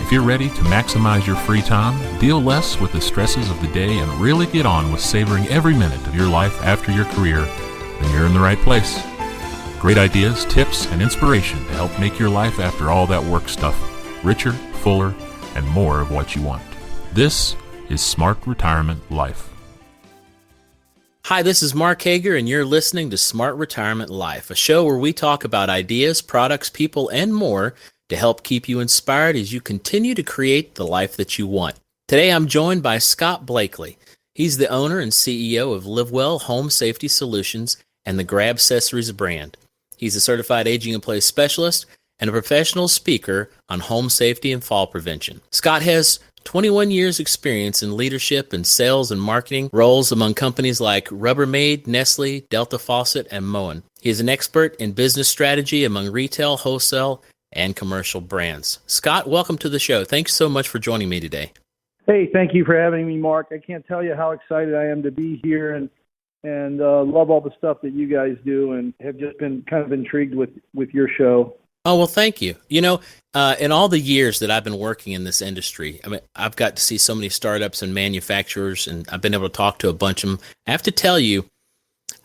If you're ready to maximize your free time, deal less with the stresses of the day, and really get on with savoring every minute of your life after your career, then you're in the right place. Great ideas, tips, and inspiration to help make your life after all that work stuff richer, fuller, and more of what you want. This is Smart Retirement Life. Hi, this is Mark Hager, and you're listening to Smart Retirement Life, a show where we talk about ideas, products, people, and more to help keep you inspired as you continue to create the life that you want. Today, I'm joined by Scott Blakley. He's the owner and CEO of LiveWell Home Safety Solutions and the Grabcessories brand. He's a certified aging in place specialist and a professional speaker on home safety and fall prevention. Scott has 21 years experience in leadership and sales and marketing roles among companies like Rubbermaid, Nestle, Delta Faucet, and Moen. He is an expert in business strategy among retail, wholesale, and commercial brands. Scott, welcome to the show. Thanks so much for joining me today. Hey, thank you for having me, Mark. I can't tell you how excited I am to be here and love all the stuff that you guys do and have just been kind of intrigued with your show. Oh, well, thank you. You know, in all the years that I've been working in this industry, I mean, I've got to see so many startups and manufacturers, and I've been able to talk to a bunch of them. I have to tell you,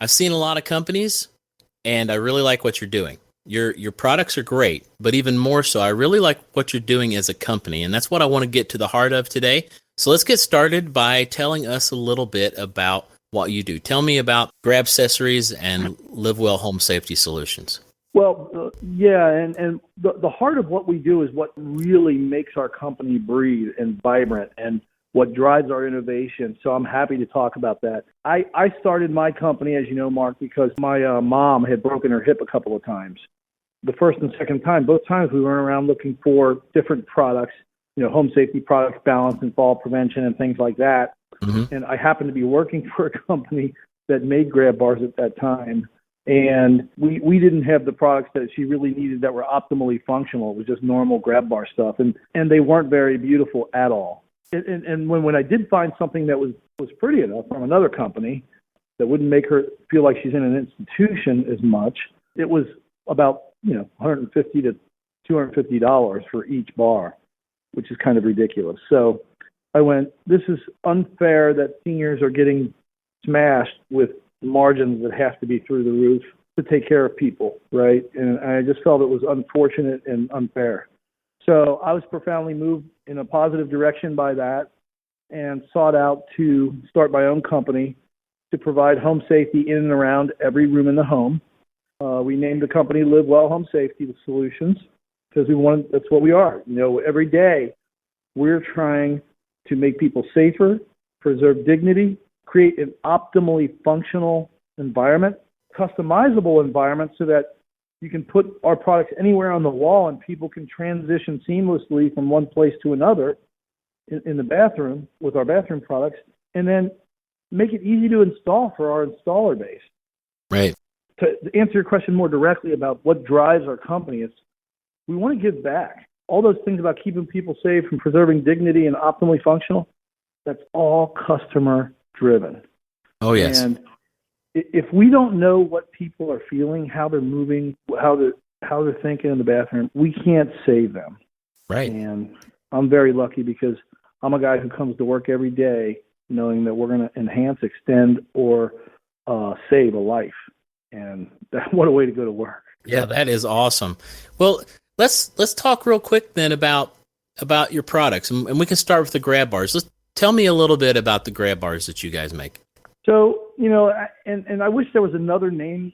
I've seen a lot of companies, and I really like what you're doing. Your products are great, but even more so, I really like what you're doing as a company, and that's what I want to get to the heart of today. So let's get started by telling us a little bit about what you do. Tell me about Grabcessories and LiveWell Home Safety Solutions. Well, yeah, and the heart of what we do is what really makes our company breathe and vibrant and what drives our innovation. So I'm happy to talk about that. I started my company, as you know, Mark, because my mom had broken her hip a couple of times. The first and second time, both times we went around looking for different products, home safety products, balance and fall prevention and things like that. Mm-hmm. And I happened to be working for a company that made Grabbars at that time. And we didn't have the products that she really needed that were optimally functional. It was just normal Grabbar stuff. And they weren't very beautiful at all. And when I did find something that was pretty enough from another company that wouldn't make her feel like she's in an institution as much, it was about $150 to $250 for each bar, which is kind of ridiculous. So I went, this is unfair that seniors are getting smashed with margins that have to be through the roof to take care of people, right? And I just felt it was unfortunate and unfair. So I was profoundly moved in a positive direction by that and sought out to start my own company to provide home safety in and around every room in the home. We named the company LiveWell Home Safety Solutions because that's what we are. Every day we're trying to make people safer, preserve dignity, create an optimally functional environment, customizable environment so that you can put our products anywhere on the wall and people can transition seamlessly from one place to another in the bathroom with our bathroom products, and then make it easy to install for our installer base. Right. To answer your question more directly about what drives our company, is we want to give back. All those things about keeping people safe and preserving dignity and optimally functional, that's all customer driven. Oh, yes. And if we don't know what people are feeling, how they're moving, how they're thinking in the bathroom, we can't save them. Right. And I'm very lucky because I'm a guy who comes to work every day knowing that we're going to enhance, extend, or save a life. And what a way to go to work. Yeah, that is awesome. Well, let's talk real quick then about your products, and we can start with the Grabbars. Tell me a little bit about the Grabbars that you guys make. So, and I wish there was another name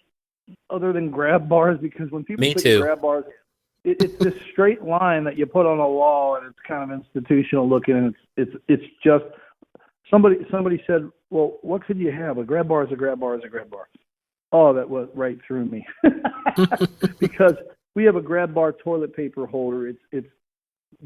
other than Grabbars, because when people think of Grabbars, it's this straight line that you put on a wall, and it's kind of institutional looking, and it's just somebody said, well, what could you have? A Grabbar is a Grabbar is a Grabbar. Oh, that went right through me. Because we have a Grabbar toilet paper holder. It's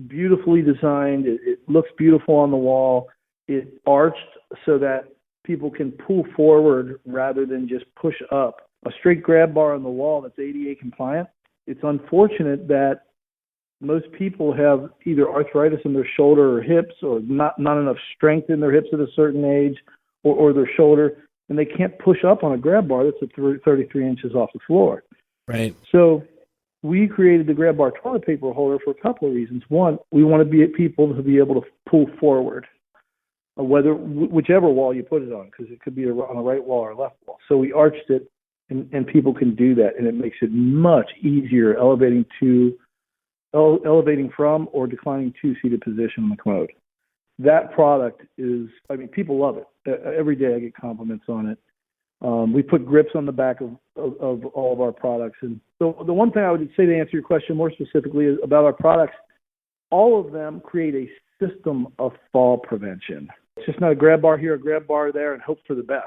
beautifully designed. It looks beautiful on the wall. It arched so that people can pull forward rather than just push up. A straight Grabbar on the wall that's ADA compliant. It's unfortunate that most people have either arthritis in their shoulder or hips, or not enough strength in their hips at a certain age, or their shoulder, and they can't push up on a Grabbar that's at 33 inches off the floor. Right. So we created the Grabbar toilet paper holder for a couple of reasons. One, we want people to be able to pull forward, whichever wall you put it on, because it could be on the right wall or left wall. So we arched it, and people can do that, and it makes it much easier elevating from or declining to seated position on the commode. That product is, people love it. Every day I get compliments on it. We put grips on the back of all of our products. And so the one thing I would say to answer your question more specifically is about our products, all of them create a system of fall prevention. It's just not a grab bar here, a grab bar there, and hope for the best.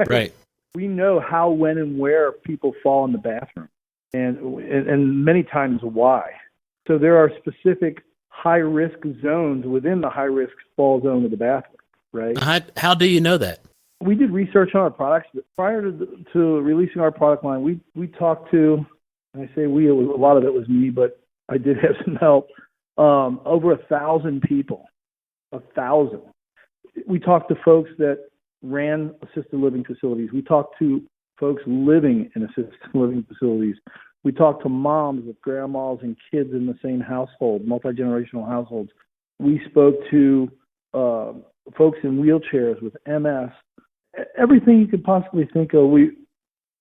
Right. We know how, when, and where people fall in the bathroom, and many times why. So there are specific high-risk zones within the high-risk fall zone of the bathroom, right? How do you know that? We did research on our products, but prior to releasing our product line, we talked to, and I say we, a lot of it was me, but I did have some help, over 1,000 people. 1,000. We talked to folks that ran assisted living facilities. We talked to folks living in assisted living facilities. We talked to moms with grandmas and kids in the same household, multi-generational households. We spoke to folks in wheelchairs with MS. Everything you could possibly think of. We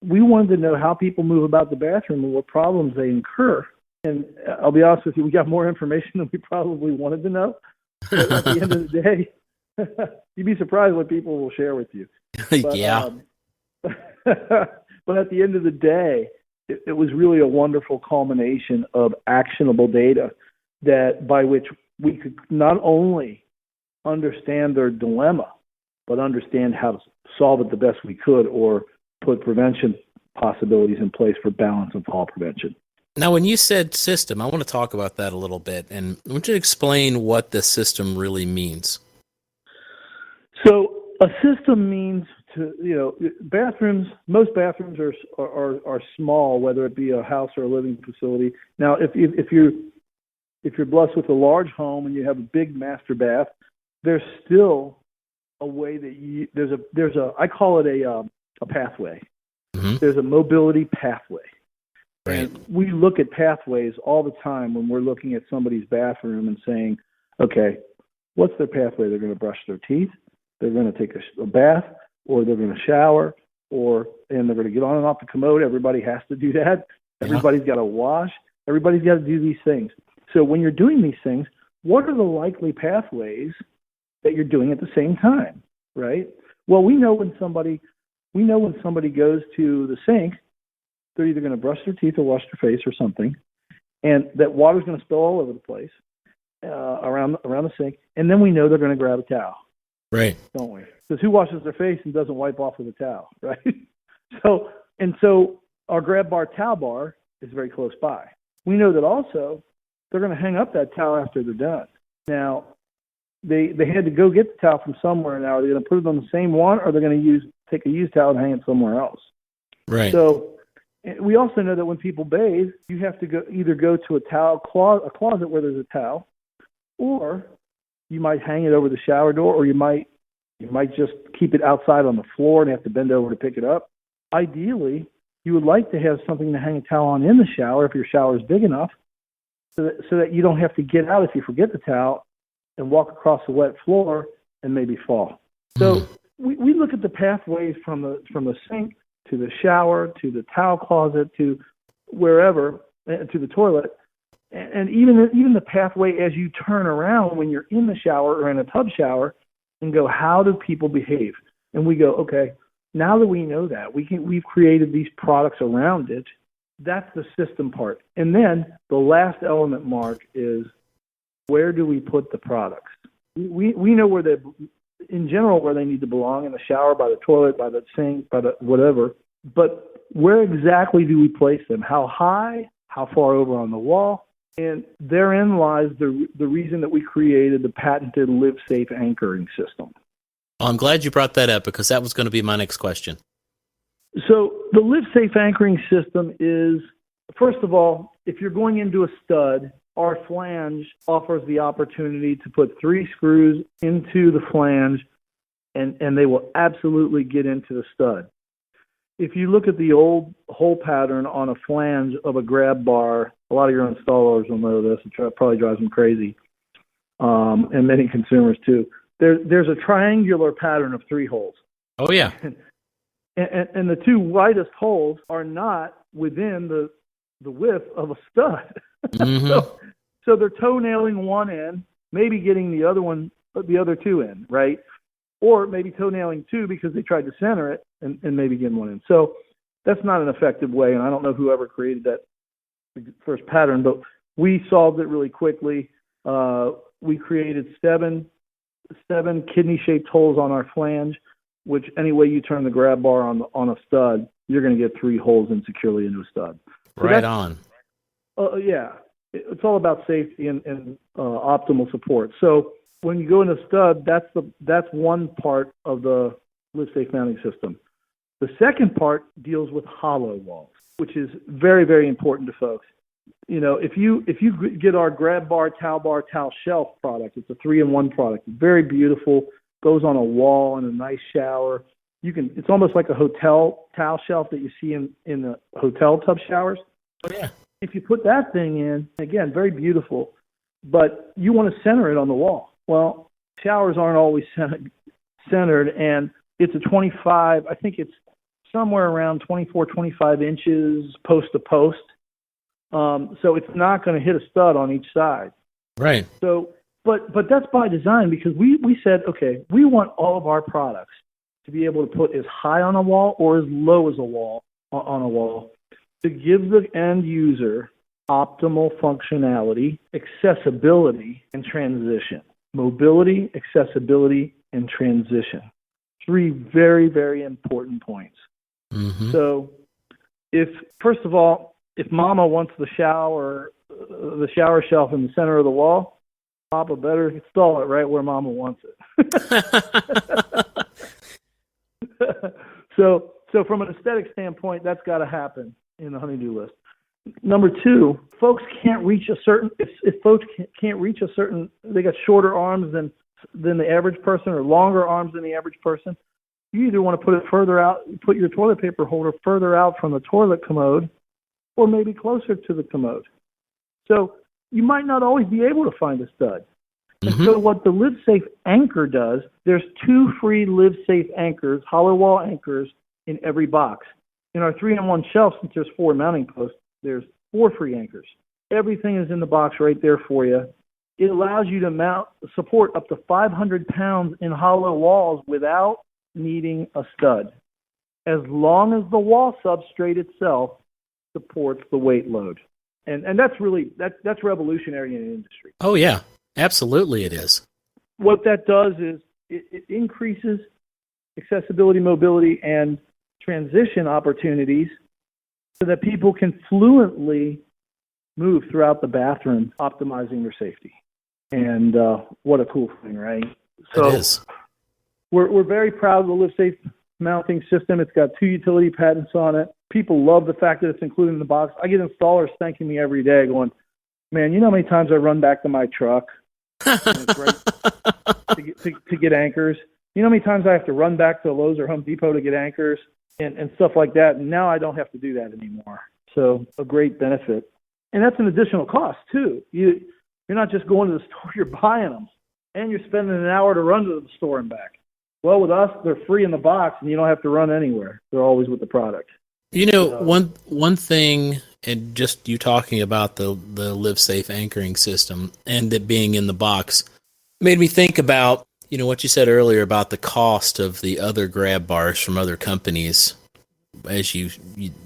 wanted to know how people move about the bathroom and what problems they incur. And I'll be honest with you, we got more information than we probably wanted to know. But at the end of the day, you'd be surprised what people will share with you. But, yeah. But at the end of the day, it was really a wonderful culmination of actionable data by which we could not only understand their dilemma, but understand how to solve it the best we could, or put prevention possibilities in place for balance and fall prevention. Now, when you said system, I want to talk about that a little bit, and I want you to explain what the system really means. So a system means bathrooms. Most bathrooms are small, whether it be a house or a living facility. Now, if you're blessed with a large home and you have a big master bath, there's still a way that there's a I call it a pathway. Mm-hmm. There's a mobility pathway. Right. And we look at pathways all the time when we're looking at somebody's bathroom and saying, okay, what's their pathway? They're going to brush their teeth, they're going to take a bath, or they're going to shower, and they're going to get on and off the commode. Everybody has to do that. Everybody's got to wash. Everybody's got to do these things. So when you're doing these things, what are the likely pathways that you're doing at the same time, right? Well, we know when somebody goes to the sink, they're either going to brush their teeth or wash their face or something, and that water's going to spill all over the place around the sink, and then we know they're going to grab a towel. Right. Don't we? Because who washes their face and doesn't wipe off with a towel, right? So our grab bar towel bar is very close by. We know that also they're going to hang up that towel after they're done. Now, they had to go get the towel from somewhere. Now, are they going to put it on the same one, or are they going to take a used towel and hang it somewhere else? Right. So we also know that when people bathe, you have to go to a closet where there's a towel, or you might hang it over the shower door, or you might just keep it outside on the floor and have to bend over to pick it up. Ideally, you would like to have something to hang a towel on in the shower if your shower is big enough, so that you don't have to get out if you forget the towel and walk across the wet floor and maybe fall. So we look at the pathways from the sink to the shower to the towel closet to wherever, to the toilet, and even the pathway as you turn around when you're in the shower or in a tub shower, and go, how do people behave? And we go, okay, now that we know that, we've created these products around it. That's the system part. And then the last element, Mark, is where do we put the products? We know where in general, where they need to belong, in the shower, by the toilet, by the sink, by the whatever. But where exactly do we place them? How high? How far over on the wall? And therein lies the reason that we created the patented Live Safe anchoring system. Well, I'm glad you brought that up, because that was going to be my next question. So the Live Safe anchoring system is, first of all, if you're going into a stud, our flange offers the opportunity to put 3 screws into the flange, and they will absolutely get into the stud. if you look at the old hole pattern on a flange of a grab bar, a lot of your installers will know this. It probably drives them crazy, and many consumers too. There's a triangular pattern of 3 holes. Oh, yeah. And the 2 widest holes are not within the width of a stud. Mm-hmm. So they're toenailing one in, maybe getting the other 2 in, right? Or maybe toenailing 2 because they tried to center it and maybe getting one in. So that's not an effective way, and I don't know whoever created that first pattern, but we solved it really quickly. We created 7 kidney-shaped holes on our flange, which any way you turn the grab bar on a stud, you're going to get 3 holes in securely into a stud. So right on. Yeah. It's all about safety and optimal support. So when you go into a stud, that's one part of the LiveSafe mounting system. The second part deals with hollow walls, which is very, very important to folks. You know, if you get our grab bar, towel shelf product, it's a 3-in-1 product. It's very beautiful, goes on a wall in a nice shower. It's almost like a hotel towel shelf that you see in the hotel tub showers. Oh, yeah. If you put that thing in, again, very beautiful, but you want to center it on the wall. Well, showers aren't always centered, and it's a 25, I think it's somewhere around 24, 25 inches post to post. So it's not going to hit a stud on each side. Right. So, but that's by design, because we said, okay, we want all of our products to be able to put as high on a wall or as low as on a wall to give the end user optimal functionality, accessibility, and transition. Mobility, accessibility, and transition. 3 very, very important points. Mm-hmm. So first of all, if Mama wants the shower shelf in the center of the wall, Papa better install it right where Mama wants it. So from an aesthetic standpoint, that's got to happen in the honey-do list. Number 2, folks can't reach a certain. If folks can't reach a certain, they got shorter arms than the average person or longer arms than the average person. You either want to put it further out, put your toilet paper holder further out from the toilet commode, or maybe closer to the commode. So you might not always be able to find a stud. Mm-hmm. And so what the LiveSafe anchor does, there's 2 free LiveSafe anchors, hollow wall anchors, in every box. In our 3-in-1 shelf, since there's 4 mounting posts, there's 4 free anchors. Everything is in the box right there for you. It allows you to support up to 500 pounds in hollow walls without needing a stud, as long as the wall substrate itself supports the weight load. And that's that's revolutionary in the industry. Oh, yeah. Absolutely it is. What that does is it increases accessibility, mobility, and transition opportunities so that people can fluently move throughout the bathroom, optimizing their safety. And what a cool thing, right? So it is. We're very proud of the LiveSafe mounting system. It's got 2 utility patents on it. People love the fact that it's included in the box. I get installers thanking me every day going, man, you know how many times I run back to my truck and it's right to get anchors? You know how many times I have to run back to Lowe's or Home Depot to get anchors and stuff like that? And now I don't have to do that anymore. So a great benefit. And that's an additional cost, too. You're not just going to the store, you're buying them. And you're spending an hour to run to the store and back. Well, with us, they're free in the box, and you don't have to run anywhere. They're always with the product. You know, one thing, and just you talking about the LiveSafe anchoring system and it being in the box, made me think about, you know, what you said earlier about the cost of the other grab bars from other companies, as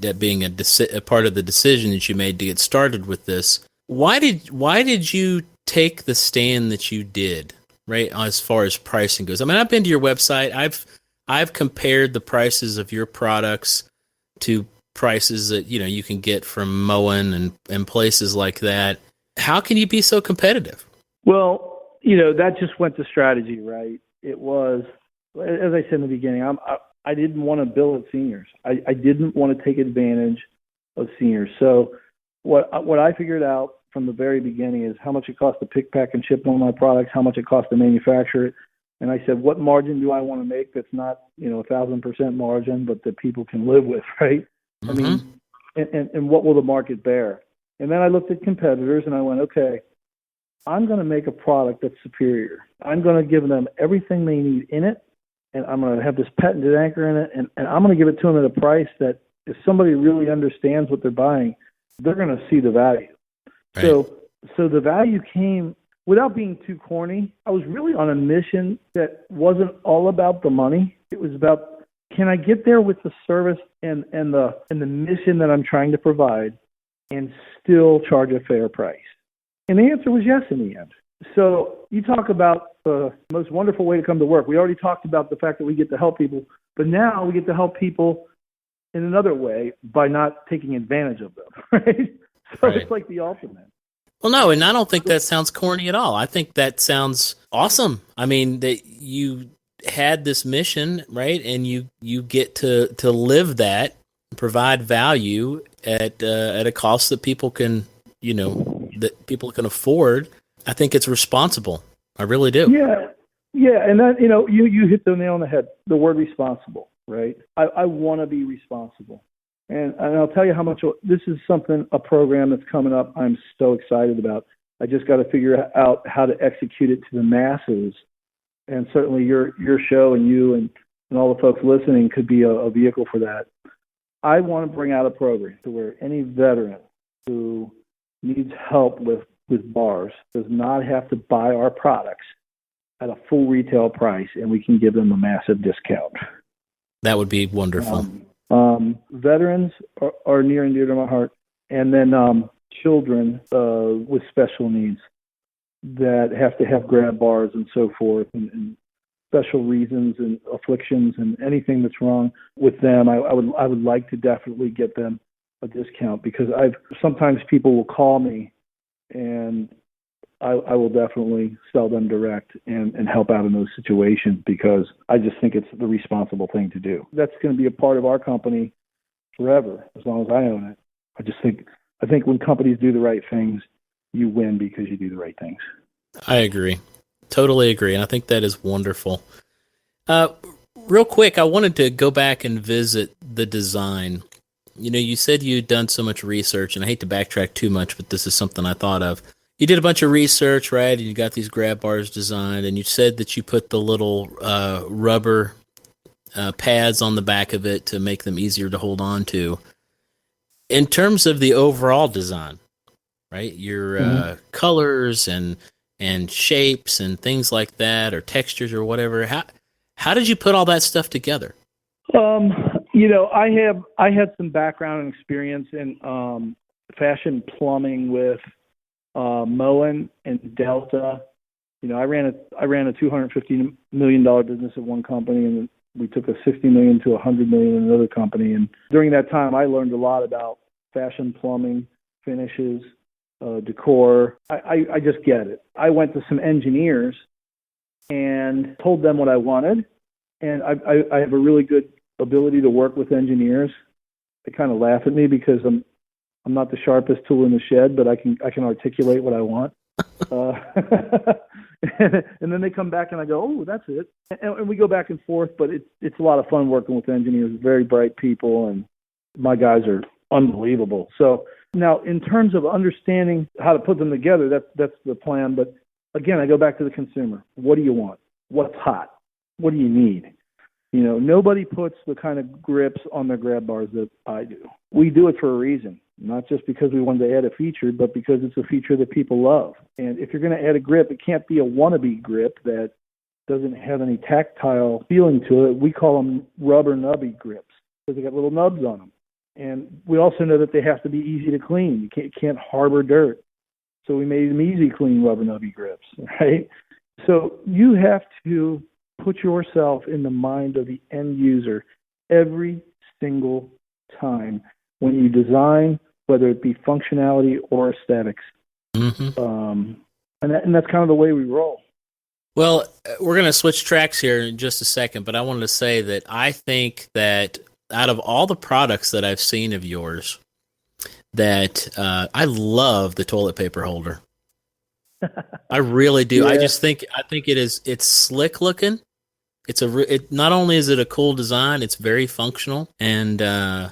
that being a part of the decision that you made to get started with this. Why did you take the stand that you did, right, as far as pricing goes? I mean, I've been to your website. I've compared the prices of your products to prices that, you know, you can get from Moen and places like that. How can you be so competitive? Well, you know, that just went to strategy, right? It was, as I said in the beginning, I didn't want to bill at seniors. I didn't want to take advantage of seniors. So what I figured out from the very beginning is how much it costs to pick, pack, and ship one of my products, how much it costs to manufacture it, And I said, what margin do I want to make that's not, 1,000% margin, but that people can live with, right? Mm-hmm. I mean, and what will the market bear? And then I looked at competitors and I went, okay, I'm going to make a product that's superior. I'm going to give them everything they need in it, and I'm going to have this patented anchor in it, and I'm going to give it to them at a price that if somebody really understands what they're buying, they're going to see the value. Right. So the value came, without being too corny, I was really on a mission that wasn't all about the money. It was about, can I get there with the service and the mission that I'm trying to provide and still charge a fair price? And the answer was yes in the end. So you talk about the most wonderful way to come to work. We already talked about the fact that we get to help people, but now we get to help people in another way by not taking advantage of them, right? So Right. It's like the ultimate. Well, no, and I don't think that sounds corny at all. I think that sounds awesome. I mean, that you had this mission, right? And you get to live that, provide value at a cost that people can, that people can afford. I think it's responsible. I really do. Yeah, and that you hit the nail on the head. The word responsible, right? I want to be responsible, and I'll tell you how much this is a program that's coming up. I'm so excited about. I just got to figure out how to execute it to the masses, and certainly your show and you and all the folks listening could be a vehicle for that. I want to bring out a program to where any veteran who needs help with bars does not have to buy our products at a full retail price, and we can give them a massive discount. That would be wonderful. Veterans are near and dear to my heart, and then children with special needs that have to have grab bars and so forth, and special reasons and afflictions and anything that's wrong with them. I would like to definitely get them a discount, because sometimes people will call me and I will definitely sell them direct and help out in those situations, because I just think it's the responsible thing to do. That's going to be a part of our company forever, as long as I own it. I think when companies do the right things, you win because you do the right things. I agree. Totally agree. And I think that is wonderful. Real quick, I wanted to go back and visit the design. You said you'd done so much research, and I hate to backtrack too much, but this is something I thought of. You did a bunch of research, right? And you got these grab bars designed, and you said that you put the little rubber pads on the back of it to make them easier to hold on to. In terms of the overall design, right? Your colors and shapes and things like that, or textures or whatever. How did you put all that stuff together? I had some background and experience in fashion plumbing with Moen and Delta. I ran a $250 million business at one company, and we took a $60 million to $100 million in another company. And during that time, I learned a lot about fashion plumbing, finishes, decor. I just get it. I went to some engineers and told them what I wanted, and I have a really good ability to work with engineers. They kind of laugh at me because I'm not the sharpest tool in the shed, but I can articulate what I want. And then they come back and I go, oh, that's it. And we go back and forth, but it's a lot of fun working with engineers, very bright people, and my guys are unbelievable. So now in terms of understanding how to put them together, that's the plan. But again, I go back to the consumer. What do you want? What's hot? What do you need? Nobody puts the kind of grips on their grab bars that I do. We do it for a reason, not just because we wanted to add a feature, but because it's a feature that people love. And if you're going to add a grip, it can't be a wannabe grip that doesn't have any tactile feeling to it. We call them rubber nubby grips because they got little nubs on them. And we also know that they have to be easy to clean. You can't harbor dirt. So we made them easy clean rubber nubby grips, right? So you have to put yourself in the mind of the end user every single time when you design, whether it be functionality or aesthetics. Mm-hmm. And that's kind of the way we roll. Well, we're going to switch tracks here in just a second, but I wanted to say that I think that out of all the products that I've seen of yours, that I love the toilet paper holder. I really do. Yeah. I think it's slick looking. Not only is it a cool design, it's very functional, and I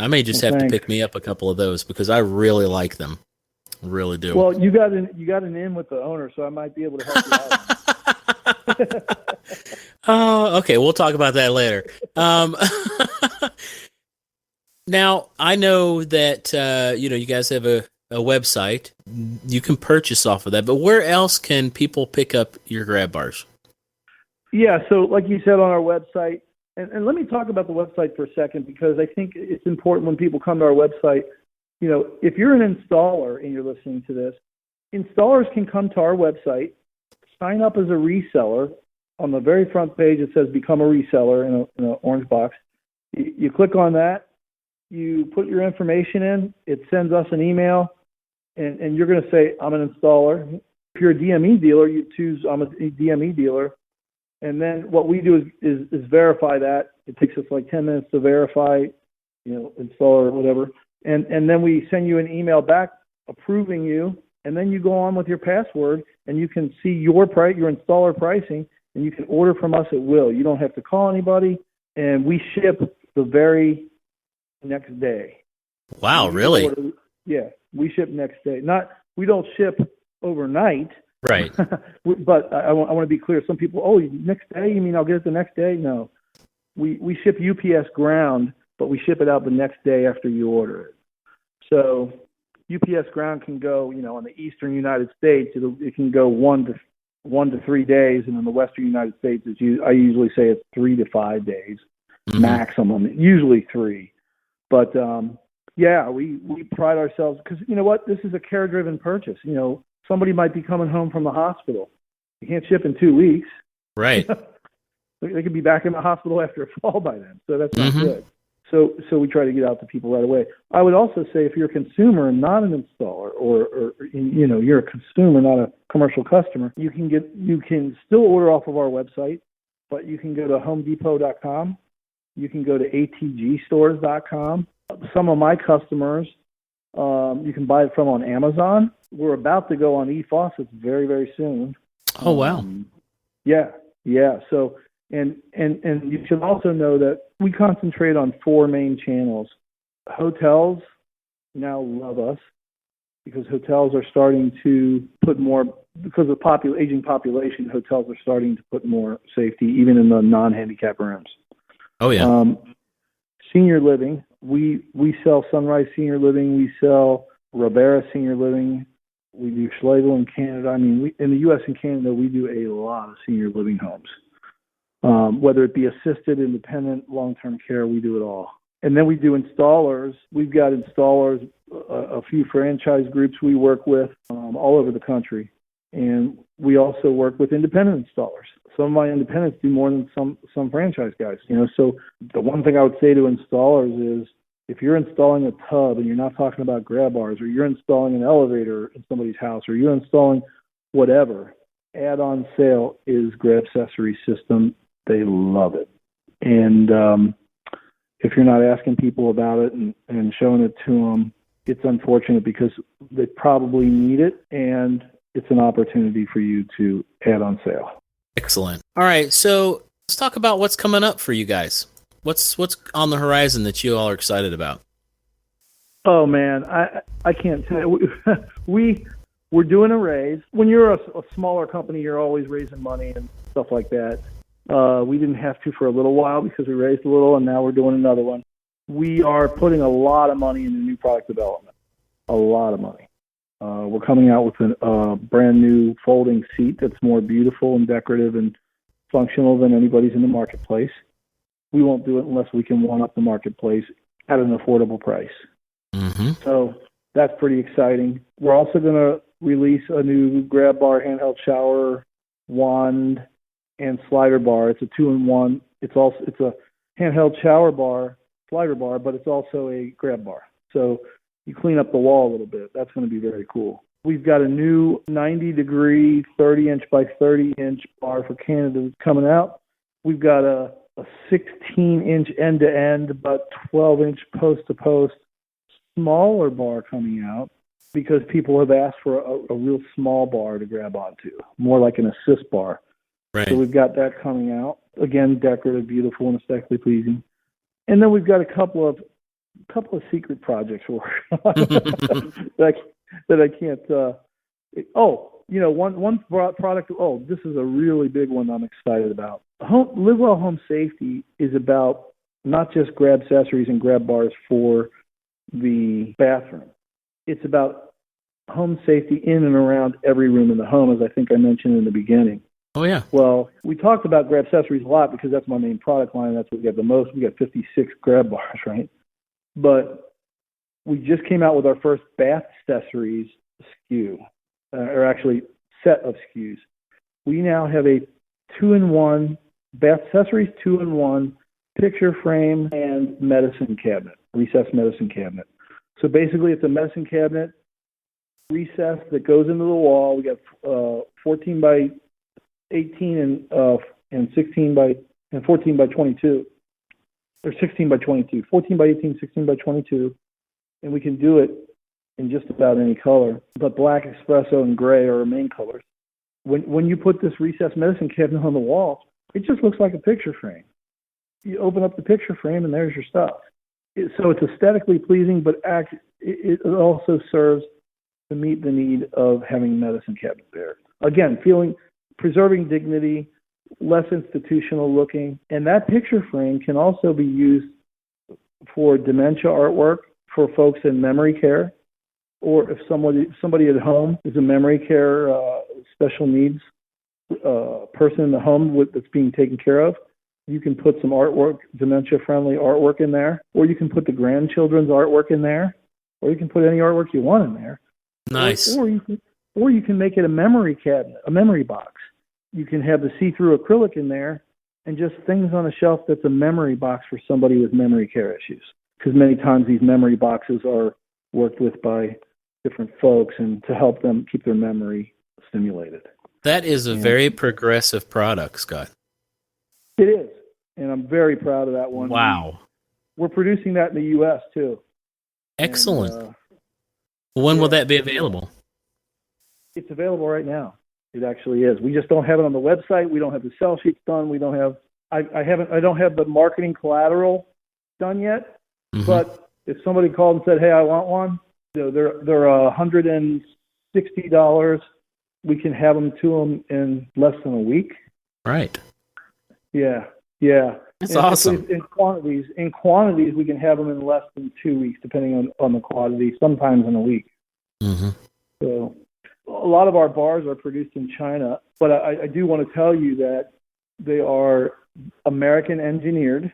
may just Well, have to thanks. pick me up a couple of those because I really like them. Really do. Well, you got an in with the owner, so I might be able to help you out. Oh, okay. We'll talk about that later. Now, I know that you guys have a website. You can purchase off of that, but where else can people pick up your grab bars? Yeah, so like you said on our website, and let me talk about the website for a second because I think it's important when people come to our website. If you're an installer and you're listening to this, installers can come to our website, sign up as a reseller. On the very front page, it says become a reseller in an orange box. You click on that, you put your information in, it sends us an email, and you're going to say, I'm an installer. If you're a DME dealer, you choose I'm a DME dealer. And then what we do is verify that. It takes us like 10 minutes to verify, installer or whatever. And then we send you an email back approving you. And then you go on with your password and you can see your installer pricing, and you can order from us at will. You don't have to call anybody, and we ship the very next day. Wow, really? Yeah, we ship next day. We don't ship overnight. Right. But I want to be clear. Some people, next day? You mean I'll get it the next day? No. We ship UPS ground, but we ship it out the next day after you order it. So UPS ground can go, in the eastern United States, it can go 1 to 3 days, and in the western United States, I usually say it's 3 to 5 days maximum, usually 3. But we pride ourselves because you know what? This is a care-driven purchase. Somebody might be coming home from the hospital. You can't ship in 2 weeks. Right. They could be back in the hospital after a fall by then. So that's not good. So we try to get out to people right away. I would also say if you're a consumer and not an installer, or you're a consumer, not a commercial customer, you can still order off of our website, but you can go to HomeDepot.com. You can go to ATGstores.com. Some of my customers, you can buy it from on Amazon. We're about to go on eFaucets very, very soon. Oh, wow. Yeah. So, and you should also know that we concentrate on 4 main channels. Hotels now love us because hotels are starting to put more, because of aging population, hotels are starting to put more safety, even in the non-handicap rooms. Oh, yeah. Senior living, we sell Sunrise Senior Living, we sell Grabbars Senior Living, we do Schlegel in Canada. I mean, in the U.S. and Canada, we do a lot of senior living homes. Whether it be assisted, independent, long-term care, we do it all. And then we do installers. We've got installers, a few franchise groups we work with all over the country. And we also work with independent installers. Some of my independents do more than some franchise guys. So the one thing I would say to installers is, if you're installing a tub and you're not talking about Grabbars, or you're installing an elevator in somebody's house, or you're installing whatever, add-on sale is Grabcessories system. They love it. And if you're not asking people about it and showing it to them, it's unfortunate because they probably need it, and it's an opportunity for you to add on sale. Excellent. All right, so let's talk about what's coming up for you guys. What's on the horizon that you all are excited about? Oh man, I can't tell you. We're doing a raise. When you're a smaller company, you're always raising money and stuff like that. We didn't have to for a little while because we raised a little, and now we're doing another one. We are putting a lot of money into new product development. A lot of money. We're coming out with a brand new folding seat that's more beautiful and decorative and functional than anybody's in the marketplace. We won't do it unless we can one-up the marketplace at an affordable price. So that's pretty exciting. We're also going to release a new Grabbar handheld shower wand and slider bar. It's a 2-in-1. It's a handheld shower bar, slider bar, but it's also a grab bar. So you clean up the wall a little bit. That's going to be very cool. We've got a new 90-degree 30-inch by 30-inch bar for Canada that's coming out. We've got a 16-inch end-to-end, but 12-inch post-to-post smaller bar coming out. because people have asked for a real small bar to grab onto, more like an assist bar. Right. So we've got that coming out. Again, decorative, beautiful, and aesthetically pleasing. And then we've got a couple of secret projects we're working on that I can't. One product. Oh, this is a really big one I'm excited about. LiveWell Home Safety is about not just Grabcessories and Grabbars for the bathroom. It's about home safety in and around every room in the home, as I think I mentioned in the beginning. Oh, yeah. Well, we talked about Grabcessories a lot because that's my main product line. That's what we have the most. We got 56 Grabbars, right? But we just came out with our first bath accessories SKU, or actually set of SKUs. We now have a 2-in-1 bath accessories, 2-in-1 picture frame and medicine cabinet, recessed medicine cabinet. So basically, it's a medicine cabinet recessed that goes into the wall. We got 14 by 18 and 16 by and 14 by 22, or 16 by 22, 14 by 18, 16 by 22, and we can do it in just about any color. But black, espresso, and gray are our main colors. When you put this recessed medicine cabinet on the wall, it just looks like a picture frame. You open up the picture frame, and there's your stuff. So it's aesthetically pleasing, but it also serves to meet the need of having a medicine cabinet there. Again, preserving dignity, less institutional looking, and that picture frame can also be used for dementia artwork for folks in memory care, or if somebody at home is a memory care special needs person in the home that's being taken care of. You can put some artwork, dementia-friendly artwork in there, or you can put the grandchildren's artwork in there, or you can put any artwork you want in there. Nice. Or you can make it a memory cabinet, a memory box. You can have the see-through acrylic in there and just things on a shelf that's a memory box for somebody with memory care issues. Because many times these memory boxes are worked with by different folks and to help them keep their memory stimulated. That is a very progressive product, Scott. It is, and I'm very proud of that one. Wow. We're producing that in the U.S., too. Excellent. And, when will that be available? It's available right now. It actually is. We just don't have it on the website. We don't have the sell sheets done. We don't have. I don't have the marketing collateral done yet. Mm-hmm. But if somebody called and said, "Hey, I want one," they're $160. We can have them to them in less than a week. Right. Yeah. That's awesome. In quantities, we can have them in less than 2 weeks, depending on the quantity. Sometimes in a week. Mm-hmm. So, a lot of our bars are produced in China, but I do want to tell you that they are American engineered.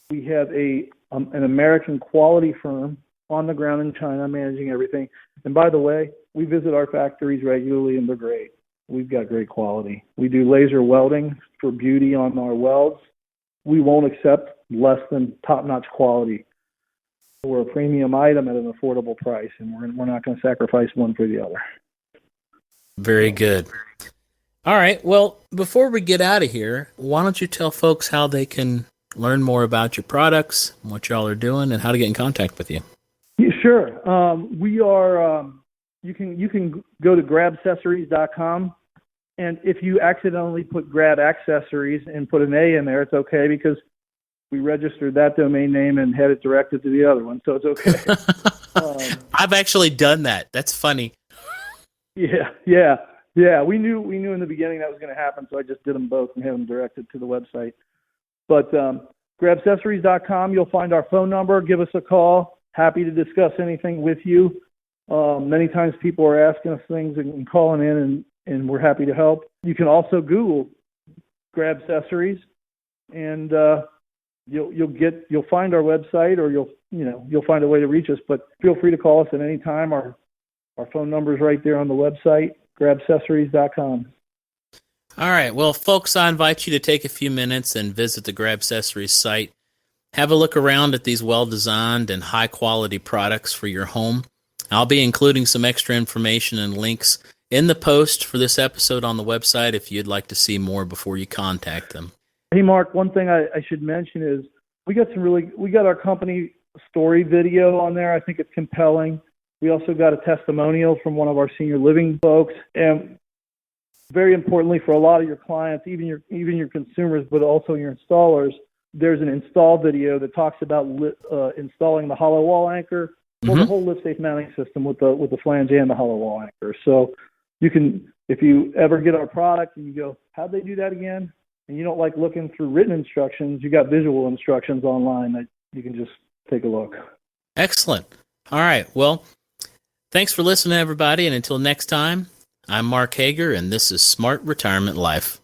We have an American quality firm on the ground in China managing everything. And by the way, we visit our factories regularly, and they're great. We've got great quality. We do laser welding for beauty on our welds. We won't accept less than top-notch quality. We're a premium item at an affordable price, and we're not going to sacrifice one for the other. Very good. All right. Well, before we get out of here, why don't you tell folks how they can learn more about your products, what y'all are doing, and how to get in contact with you? Yeah, sure. We are. You can go to Grabcessories.com, and if you accidentally put Grabcessories and put an A in there, it's okay because we registered that domain name and had it directed to the other one, so it's okay. I've actually done that. That's funny. Yeah. We knew in the beginning that was going to happen, so I just did them both and had them directed to the website. But Grabcessories.com, you'll find our phone number. Give us a call. Happy to discuss anything with you. Many times people are asking us things and calling in, and we're happy to help. You can also Google Grabcessories, and you'll find our website, or you'll find a way to reach us. But feel free to call us at any time. Our phone number is right there on the website, Grabcessories.com. All right. Well, folks, I invite you to take a few minutes and visit the Grabcessories site. Have a look around at these well-designed and high-quality products for your home. I'll be including some extra information and links in the post for this episode on the website if you'd like to see more before you contact them. Hey, Mark, one thing I should mention is we got our company story video on there. I think it's compelling. We also got a testimonial from one of our senior living folks. And very importantly for a lot of your clients, even your consumers, but also your installers, there's an install video that talks about installing the hollow wall anchor, or the whole lift safe mounting system with the flange and the hollow wall anchor. So you can, if you ever get our product and you go, how'd they do that again? And you don't like looking through written instructions, you got visual instructions online that you can just take a look. Excellent. All right. Well, thanks for listening, everybody. And until next time, I'm Mark Hager, and this is Smart Retirement Life.